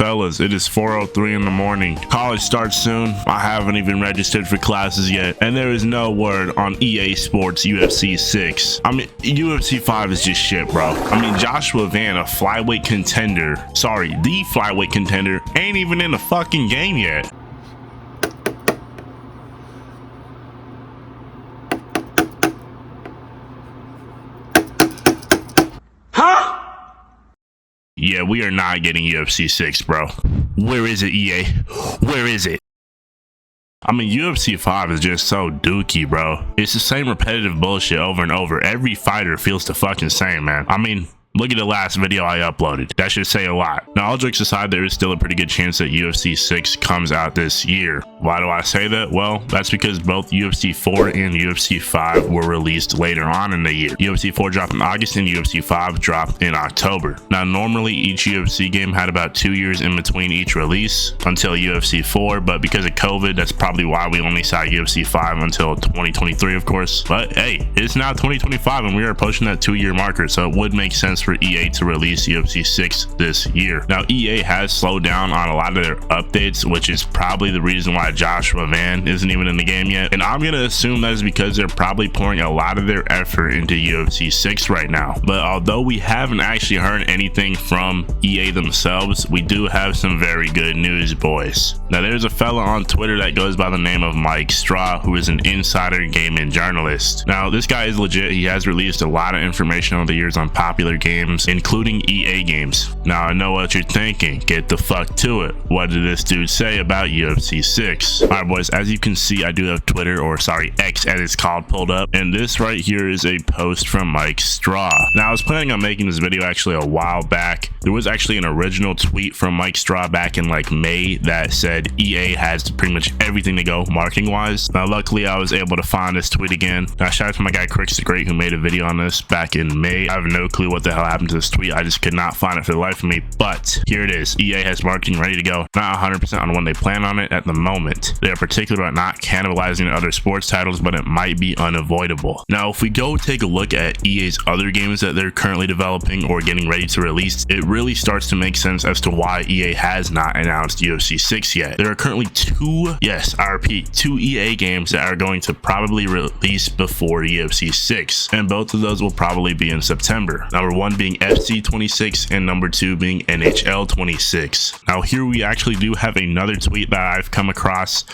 fellas, it is 4:03 in the morning. College starts soon. I haven't even registered for classes yet, and there is no word on EA Sports UFC 6. I mean, UFC 5 is just shit, bro. I mean, Joshua Van, a flyweight contender, the flyweight contender, ain't even in the fucking game yet. Yeah, we are not getting UFC 6, bro. Where is it, EA? Where is it? I mean, UFC 5 is just so dookie, bro. It's the same repetitive bullshit over and over. Every fighter feels the fucking same, man. I mean, look at the last video I uploaded. That should say a lot. Now, all jokes aside, there is still a pretty good chance that UFC 6 comes out this year. Why do I say that? Well, that's because both UFC 4 and UFC 5 were released later on in the year. UFC 4 dropped in August and UFC 5 dropped in October. Now, normally each UFC game had about 2 years in between each release until UFC 4, but because of COVID, that's probably why we only saw UFC 5 until 2023, of course. But hey, it's now 2025 and we are approaching that 2-year marker, so it would make sense for EA to release UFC 6 this year. Now, EA has slowed down on a lot of their updates, which is probably the reason why Joshua Van isn't even in the game yet. And I'm gonna assume that is because they're probably pouring a lot of their effort into UFC 6 right now. But although we haven't actually heard anything from EA themselves, we do have some very good news, boys. Now, there's a fella on Twitter that goes by the name of Mike Straw, who is an insider gaming journalist. Now, this guy is legit. He has released a lot of information over the years on popular games, including EA games. Now, I know what you're thinking. Get the fuck to it. What did this dude say about UFC 6? Alright, boys, as you can see, I do have Twitter, or sorry, X as it's called, pulled up, and this right here is a post from Mike Straw. Now, I was planning on making this video actually a while back. There was actually an original tweet from Mike Straw back in like May that said EA has pretty much everything to go marketing wise. Now, luckily, I was able to find this tweet again. Now, shout out to my guy Crix the Great, who made a video on this back in May. I have no clue what the hell happened to this tweet. I just could not find it for the life of me, but here it is. EA has marketing ready to go. Not 100% on when they plan on it at the moment. They are particular about not cannibalizing other sports titles, but it might be unavoidable. Now, if we go take a look at EA's other games that they're currently developing or getting ready to release, it really starts to make sense as to why EA has not announced UFC 6 yet. There are currently two, yes, I repeat, two EA games that are going to probably release before UFC 6, and both of those will probably be in September. Number one being FC 26 and number two being NHL 26. Now, here we actually do have another tweet that I've come across.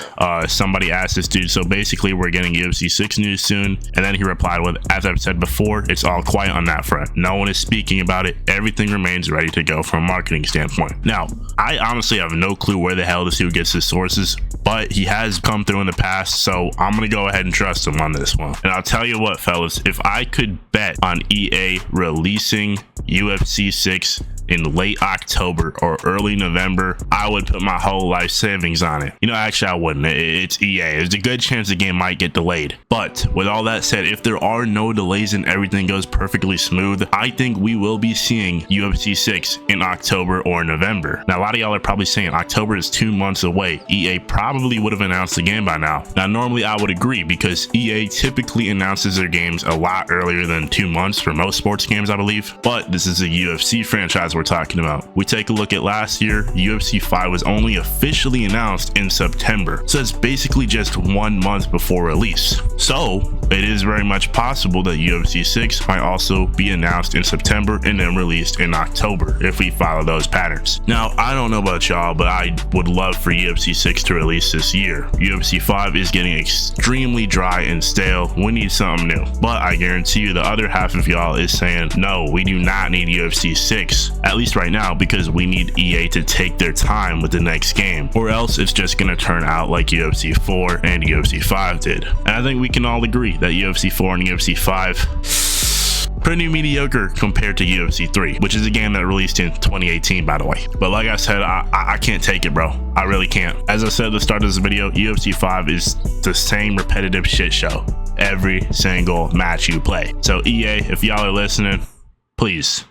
Somebody asked this dude, so basically we're getting UFC 6 news soon, and then he replied with, as I've said before, it's all quiet on that front. No one is speaking about it. Everything remains ready to go from a marketing standpoint. Now, I honestly have no clue where the hell this dude gets his sources, but he has come through in the past, so I'm gonna go ahead and trust him on this one. And I'll tell you what, fellas, if I could bet on EA releasing UFC 6 in late October or early November, I would put my whole life savings on it. You know, actually I wouldn't. It's EA. There's a good chance the game might get delayed. But with all that said, if there are no delays and everything goes perfectly smooth, I think we will be seeing UFC 6 in October or November. Now, a lot of y'all are probably saying October is 2 months away. EA probably would have announced the game by now. Now, normally I would agree because EA typically announces their games a lot earlier than 2 months for most sports games, I believe. But this is a UFC franchise we're talking about. We take a look at last year, UFC 5 was only officially announced in September, so it's basically just 1 month before release. So it is very much possible that UFC 6 might also be announced in September and then released in October if we follow those patterns. Now, I don't know about y'all, but I would love for UFC 6 to release this year. UFC 5 is getting extremely dry and stale. We need something new. But I guarantee you the other half of y'all is saying, no, we do not need UFC 6. At least right now, because we need EA to take their time with the next game, or else it's just gonna turn out like UFC 4 and UFC 5 did. And I think we can all agree that UFC 4 and UFC 5 pretty mediocre compared to UFC 3, which is a game that released in 2018, by the way. But like I said, I can't take it, bro. I really can't. As I said at the start of this video, UFC 5 is the same repetitive shit show every single match you play. So EA, if y'all are listening, please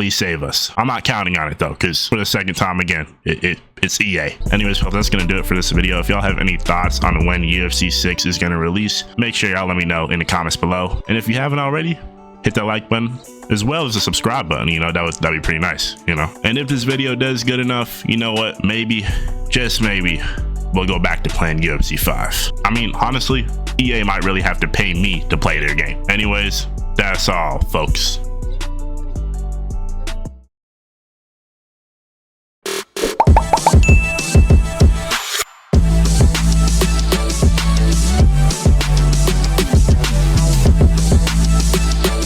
save us. I'm not counting on it though, because for the second time again, it's EA. Anyways, folks, that's gonna do it for this video. If y'all have any thoughts on when UFC 6 is gonna release, make sure y'all let me know in the comments below. And if you haven't already, hit that like button as well as the subscribe button. You know, that'd be pretty nice, you know. And if this video does good enough, you know what, maybe, just maybe, we'll go back to playing UFC 5. I mean, honestly, EA might really have to pay me to play their game. Anyways, that's all, folks.